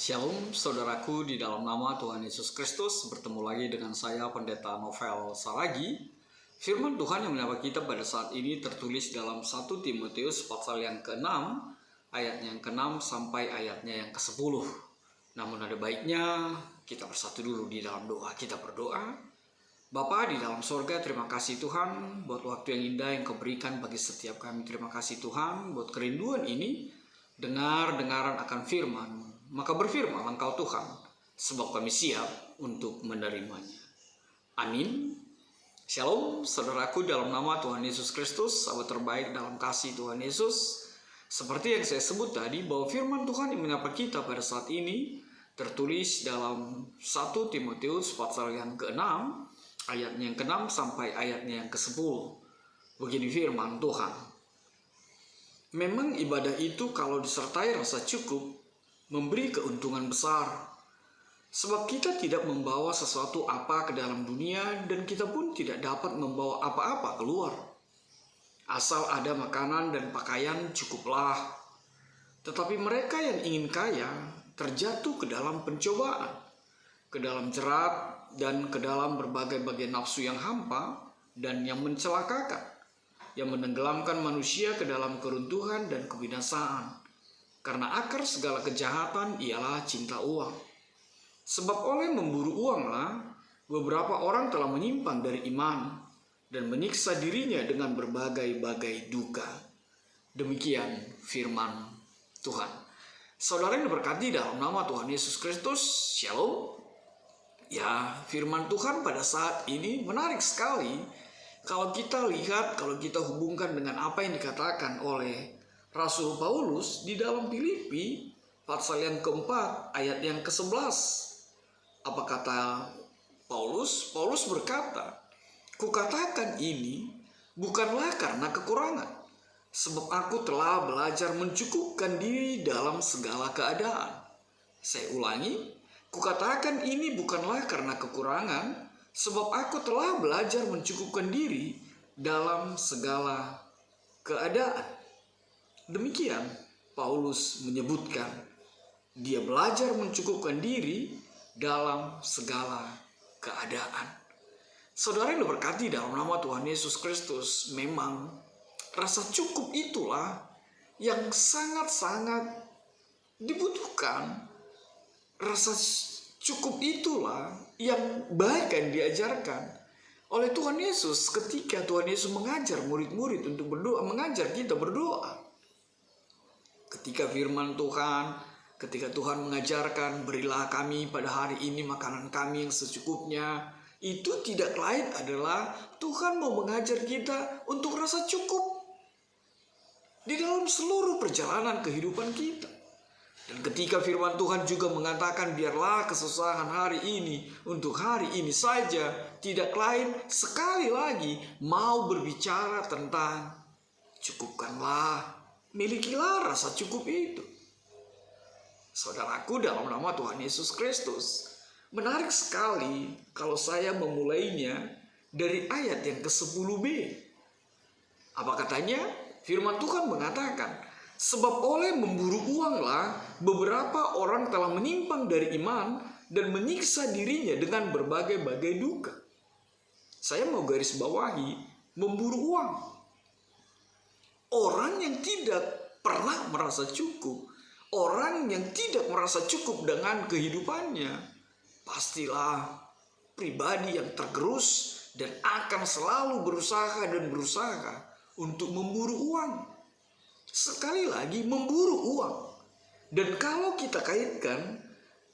Shalom saudaraku di dalam nama Tuhan Yesus Kristus. Bertemu lagi dengan saya Pendeta Novel Saragi. Firman Tuhan yang menyapa kita pada saat ini tertulis dalam 1 Timotius pasal yang ke-6 ayatnya yang ke-6 sampai ayatnya yang ke-10. Namun ada baiknya kita bersatu dulu di dalam doa. Kita berdoa. Bapa di dalam sorga, terima kasih Tuhan buat waktu yang indah yang Kau berikan bagi setiap kami. Terima kasih Tuhan buat kerinduan ini, dengaran akan firman. Maka berfirmanlah Engkau Tuhan, sebab kami siap untuk menerimanya. Amin. Shalom saudaraku dalam nama Tuhan Yesus Kristus, sahabat terbaik dalam kasih Tuhan Yesus. Seperti yang saya sebut tadi, bahwa firman Tuhan yang menyapa kita pada saat ini tertulis dalam 1 Timotius pasal yang ke-6, ayatnya yang ke-6 sampai ayatnya yang ke-10. Begini firman Tuhan. Memang ibadah itu kalau disertai rasa cukup, memberi keuntungan besar. Sebab kita tidak membawa sesuatu apa ke dalam dunia dan kita pun tidak dapat membawa apa-apa keluar. Asal ada makanan dan pakaian cukuplah. Tetapi mereka yang ingin kaya terjatuh ke dalam pencobaan, ke dalam jerat dan ke dalam berbagai-bagai nafsu yang hampa dan yang mencelakakan, yang menenggelamkan manusia ke dalam keruntuhan dan kebinasaan. Karena akar segala kejahatan ialah cinta uang. Sebab oleh memburu uanglah beberapa orang telah menyimpang dari iman dan menyiksa dirinya dengan berbagai-bagai duka. Demikian firman Tuhan. Saudara yang diberkati dalam nama Tuhan Yesus Kristus, Shalom. Ya, firman Tuhan pada saat ini menarik sekali. Kalau kita lihat, kalau kita hubungkan dengan apa yang dikatakan oleh Rasul Paulus di dalam Filipi pasal yang keempat ayat yang ke-11. Apa kata Paulus? Paulus berkata, "Kukatakan ini bukanlah karena kekurangan, sebab aku telah belajar mencukupkan diri dalam segala keadaan." Saya ulangi, "Kukatakan ini bukanlah karena kekurangan, sebab aku telah belajar mencukupkan diri dalam segala keadaan." Demikian Paulus menyebutkan dia belajar mencukupkan diri dalam segala keadaan. Saudara yang diberkati dalam nama Tuhan Yesus Kristus, memang rasa cukup itulah yang sangat-sangat dibutuhkan. Rasa cukup itulah yang baik yang diajarkan oleh Tuhan Yesus ketika Tuhan Yesus mengajar murid-murid untuk berdoa, mengajar kita berdoa. Ketika firman Tuhan, ketika Tuhan mengajarkan, "Berilah kami pada hari ini makanan kami yang secukupnya," itu tidak lain adalah Tuhan mau mengajar kita untuk rasa cukup di dalam seluruh perjalanan kehidupan kita. Dan ketika firman Tuhan juga mengatakan, "Biarlah kesusahan hari ini untuk hari ini saja," tidak lain sekali lagi mau berbicara tentang cukupkanlah, milikilah rasa cukup itu. Saudaraku dalam nama Tuhan Yesus Kristus, menarik sekali kalau saya memulainya dari ayat yang ke-10b. Apa katanya? Firman Tuhan mengatakan, "Sebab oleh memburu uanglah beberapa orang telah menyimpang dari iman dan menyiksa dirinya dengan berbagai-bagai duka." Saya mau garis bawahi memburu uang. Orang yang tidak pernah merasa cukup, orang yang tidak merasa cukup dengan kehidupannya, pastilah pribadi yang tergerus dan akan selalu berusaha untuk memburu uang. Sekali lagi, memburu uang. Dan kalau kita kaitkan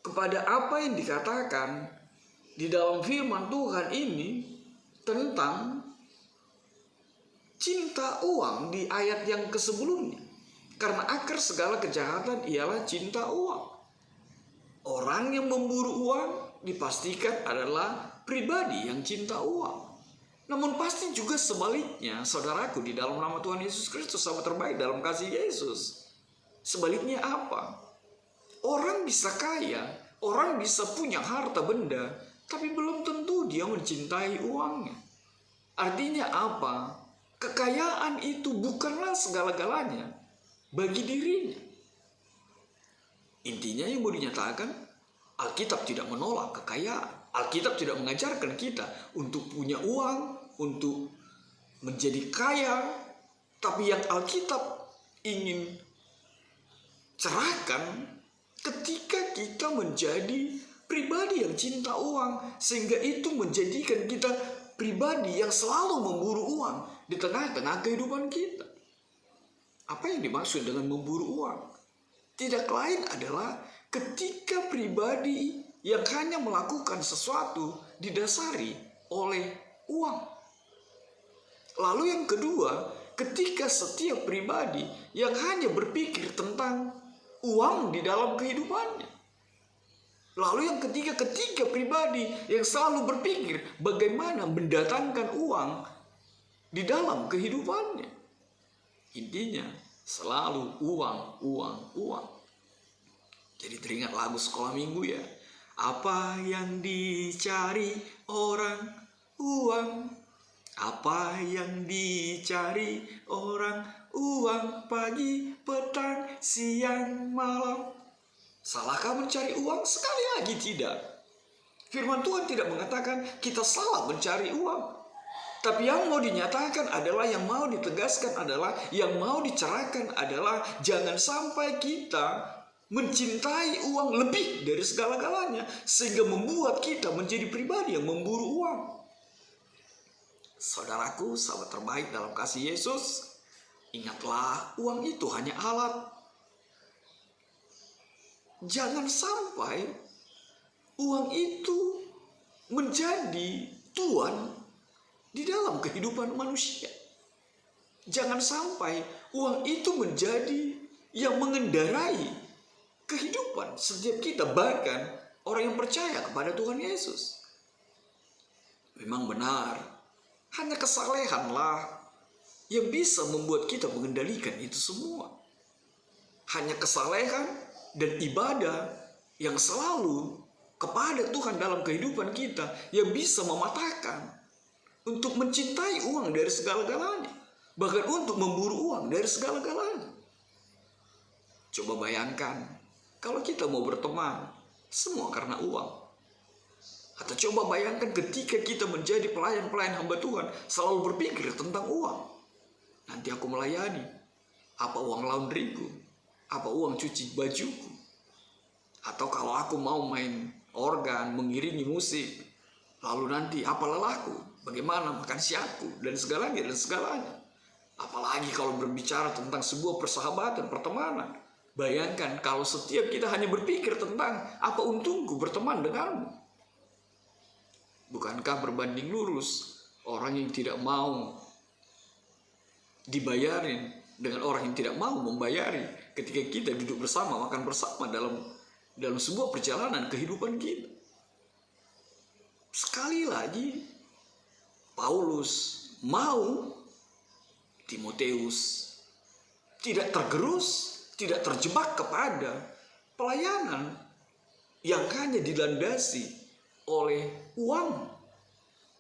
kepada apa yang dikatakan di dalam firman Tuhan ini tentang cinta uang di ayat yang sebelumnya, karena akar segala kejahatan ialah cinta uang. Orang yang memburu uang dipastikan adalah pribadi yang cinta uang. Namun pasti juga sebaliknya, saudaraku di dalam nama Tuhan Yesus Kristus, sahabat terbaik dalam kasih Yesus. Sebaliknya apa? Orang bisa kaya, orang bisa punya harta benda, tapi belum tentu dia mencintai uangnya. Artinya apa? Kekayaan itu bukanlah segala-galanya bagi dirinya. Intinya yang mau dinyatakan, Alkitab tidak menolak kekayaan. Alkitab tidak mengajarkan kita untuk punya uang, untuk menjadi kaya. Tapi yang Alkitab ingin cerahkan, ketika kita menjadi pribadi yang cinta uang, sehingga itu menjadikan kita pribadi yang selalu memburu uang di tengah-tengah kehidupan kita. Apa yang dimaksud dengan memburu uang? Tidak lain adalah ketika pribadi yang hanya melakukan sesuatu didasari oleh uang. Lalu yang kedua, ketika setiap pribadi yang hanya berpikir tentang uang di dalam kehidupannya. Lalu yang ketiga, ketika pribadi yang selalu berpikir bagaimana mendatangkan uang di dalam kehidupannya. Intinya selalu uang, uang, uang. Jadi teringat lagu sekolah minggu ya. Apa yang dicari orang? Uang. Apa yang dicari orang? Uang. Pagi, petang, siang, malam. Salahkah mencari uang? Sekali lagi tidak. Firman Tuhan tidak mengatakan kita salah mencari uang. Tapi yang mau dinyatakan adalah, yang mau ditegaskan adalah, yang mau dicerahkan adalah, jangan sampai kita mencintai uang lebih dari segala-galanya, sehingga membuat kita menjadi pribadi yang memburu uang. Saudaraku, sahabat terbaik dalam kasih Yesus, ingatlah uang itu hanya alat. Jangan sampai uang itu menjadi tuan di dalam kehidupan manusia. Jangan sampai uang itu menjadi yang mengendarai kehidupan setiap kita, bahkan orang yang percaya kepada Tuhan Yesus. Memang benar, hanya kesalehanlah yang bisa membuat kita mengendalikan itu semua. Hanya kesalehan dan ibadah yang selalu kepada Tuhan dalam kehidupan kita yang bisa mematahkan untuk mencintai uang dari segala-galanya, bahkan untuk memburu uang dari segala-galanya. Coba bayangkan kalau kita mau berteman semua karena uang. Atau coba bayangkan ketika kita menjadi pelayan-pelayan hamba Tuhan, selalu berpikir tentang uang. Nanti aku melayani, apa uang laundryku, apa uang cuci bajuku. Atau kalau aku mau main organ, mengiringi musik, lalu nanti apa lelahku, bagaimana makan siangku, dan segalanya, dan segalanya. Apalagi kalau berbicara tentang sebuah persahabatan, pertemanan. Bayangkan kalau setiap kita hanya berpikir tentang apa untungku berteman denganmu. Bukankah berbanding lurus orang yang tidak mau dibayarin dengan orang yang tidak mau membayari ketika kita duduk bersama, makan bersama dalam sebuah perjalanan kehidupan kita. Sekali lagi, Paulus mau Timoteus tidak tergerus, tidak terjebak kepada pelayanan yang hanya dilandasi oleh uang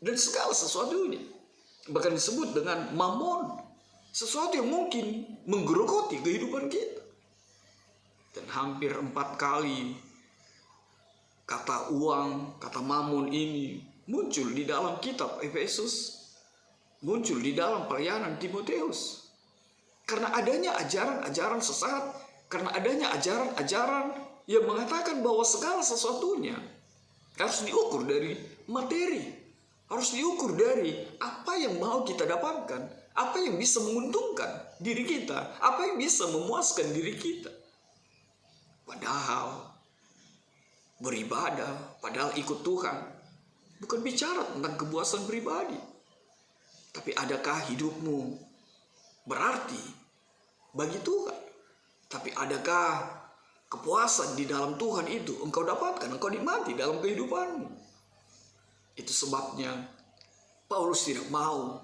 dan segala sesuatunya. Bahkan disebut dengan mamon, sesuatu yang mungkin menggerogoti kehidupan kita. Dan hampir 4 kali kata uang, kata mamon ini muncul di dalam kitab Efesus, muncul di dalam pelayanan Timoteus. Karena adanya ajaran-ajaran sesat, karena adanya ajaran-ajaran yang mengatakan bahwa segala sesuatunya harus diukur dari materi, harus diukur dari apa yang mau kita dapatkan, apa yang bisa menguntungkan diri kita, apa yang bisa memuaskan diri kita. Padahal beribadah, padahal ikut Tuhan, bukan bicara tentang kepuasan pribadi. Tapi adakah hidupmu berarti bagi Tuhan? Tapi adakah kepuasan di dalam Tuhan itu engkau dapatkan, engkau nikmati dalam kehidupanmu? Itu sebabnya Paulus tidak mau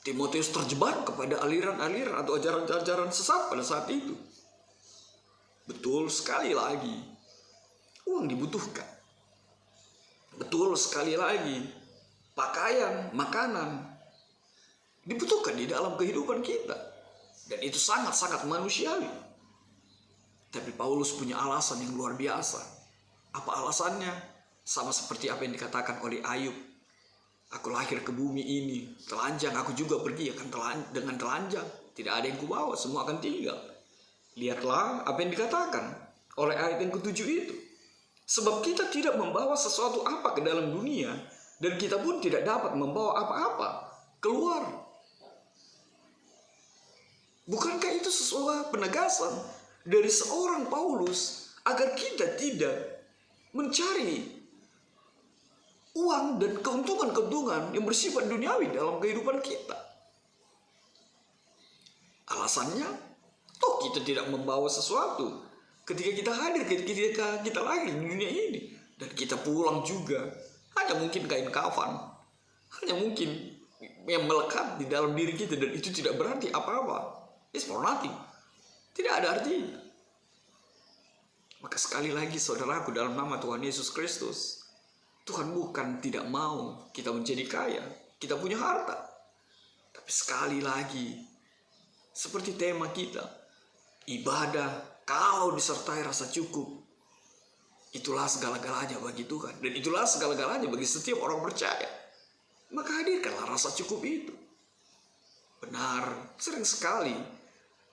Timoteus terjebak kepada aliran-aliran atau ajaran-ajaran sesat pada saat itu. Betul sekali lagi, uang dibutuhkan. Betul sekali lagi, pakaian, makanan dibutuhkan di dalam kehidupan kita. Dan itu sangat-sangat manusiawi. Tapi Paulus punya alasan yang luar biasa. Apa alasannya? Sama seperti apa yang dikatakan oleh Ayub. Aku lahir ke bumi ini, telanjang, aku juga pergi akan dengan telanjang. Tidak ada yang kubawa, semua akan tinggal. Lihatlah apa yang dikatakan oleh ayat yang ke-7 itu. Sebab kita tidak membawa sesuatu apa ke dalam dunia, dan kita pun tidak dapat membawa apa-apa keluar. Bukankah itu sesuatu penegasan dari seorang Paulus agar kita tidak mencari uang dan keuntungan-keuntungan yang bersifat duniawi dalam kehidupan kita? Alasannya, toh kita tidak membawa sesuatu ketika kita hadir, ketika kita lahir di dunia ini. Dan kita pulang juga, hanya mungkin kain kafan, hanya mungkin yang melekat di dalam diri kita, dan itu tidak berarti apa-apa. It's for nothing. Tidak ada artinya. Maka sekali lagi saudaraku, dalam nama Tuhan Yesus Kristus, Tuhan bukan tidak mau kita menjadi kaya, kita punya harta. Tapi sekali lagi, seperti tema kita, ibadah kalau disertai rasa cukup, itulah segala-galanya bagi Tuhan. Dan itulah segala-galanya bagi setiap orang percaya. Maka hadirkanlah rasa cukup itu. Benar, sering sekali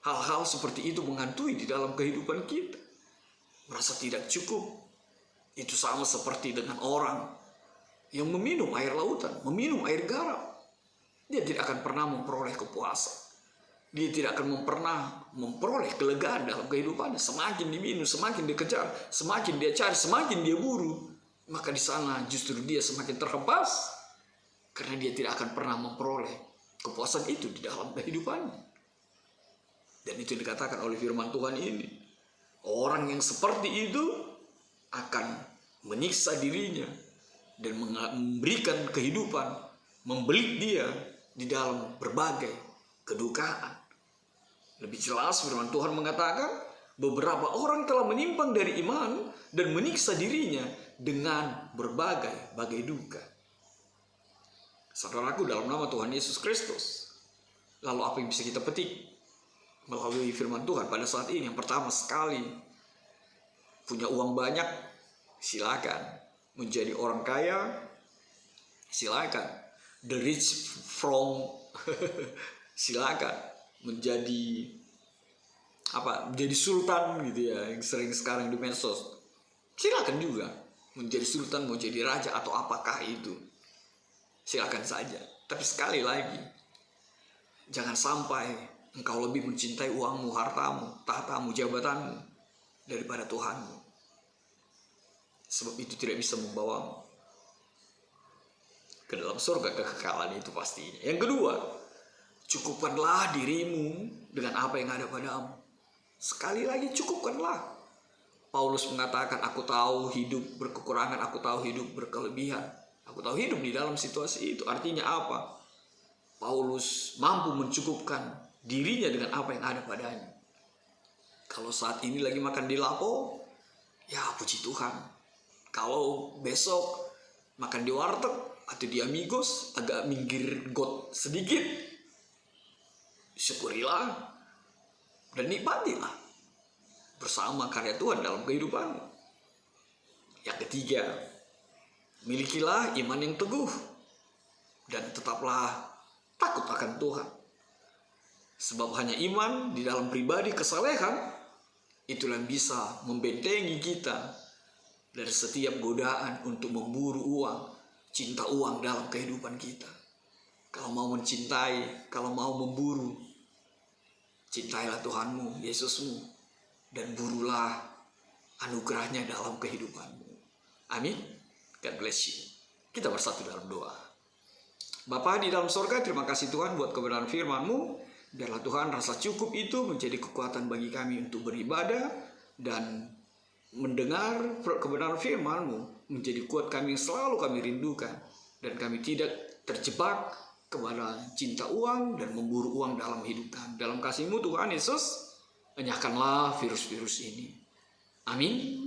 hal-hal seperti itu menghantui di dalam kehidupan kita. Merasa tidak cukup. Itu sama seperti dengan orang yang meminum air lautan, meminum air garam. Dia tidak akan pernah memperoleh kepuasan. Dia tidak akan pernah memperoleh kelegaan dalam kehidupannya. Semakin diminum, semakin dia kejar, semakin dia cari, semakin dia buru, maka di sana justru dia semakin terhempas, karena dia tidak akan pernah memperoleh kepuasan itu di dalam kehidupannya. Dan itu dikatakan oleh firman Tuhan ini. Orang yang seperti itu akan menyiksa dirinya dan memberikan kehidupan, membelit dia di dalam berbagai kedukaan. Lebih jelas firman Tuhan mengatakan, beberapa orang telah menyimpang dari iman dan menyiksa dirinya dengan berbagai duka. Saudaraku, dalam nama Tuhan Yesus Kristus, lalu apa yang bisa kita petik melalui firman Tuhan pada saat ini? Yang pertama sekali, punya uang banyak, silakan. Menjadi orang kaya, silakan. The rich from silakan. Menjadi sultan gitu ya, yang sering sekarang di medsos. Silakan juga. Menjadi sultan, mau jadi raja atau apakah itu, silakan saja. Tapi sekali lagi, jangan sampai engkau lebih mencintai uangmu, hartamu, tahtamu, jabatanmu daripada Tuhanmu. Sebab itu tidak bisa membawamu ke dalam surga kekekalan itu pastinya. Yang kedua, cukupkanlah dirimu dengan apa yang ada padamu. Sekali lagi, cukupkanlah. Paulus mengatakan, aku tahu hidup berkekurangan, aku tahu hidup berkelebihan. Aku tahu hidup di dalam situasi itu. Artinya apa? Paulus mampu mencukupkan dirinya dengan apa yang ada padanya. Kalau saat ini lagi makan di Lapo, ya puji Tuhan. Kalau besok makan di warteg atau di Amigos, agak minggir got sedikit, syukurilah dan nikmatilah bersama karya Tuhan dalam kehidupanmu. Yang ketiga, milikilah iman yang teguh dan tetaplah takut akan Tuhan. Sebab hanya iman di dalam pribadi kesalehan itulah yang bisa membentengi kita dari setiap godaan untuk memburu uang, cinta uang dalam kehidupan kita. Kalau mau mencintai, kalau mau memburu, cintailah Tuhanmu, Yesusmu, dan burulah anugerahnya dalam kehidupanmu. Amin. God bless you. Kita bersatu dalam doa. Bapa di dalam sorga, terima kasih Tuhan buat kebenaran firman-Mu. Biarlah Tuhan rasa cukup itu menjadi kekuatan bagi kami untuk beribadah dan mendengar kebenaran firman-Mu, menjadi kuat kami yang selalu kami rindukan, dan kami tidak terjebak kepada cinta uang dan memburu uang dalam hidup kami. Dalam kasih-Mu Tuhan Yesus, enyahkanlah virus-virus ini. Amin.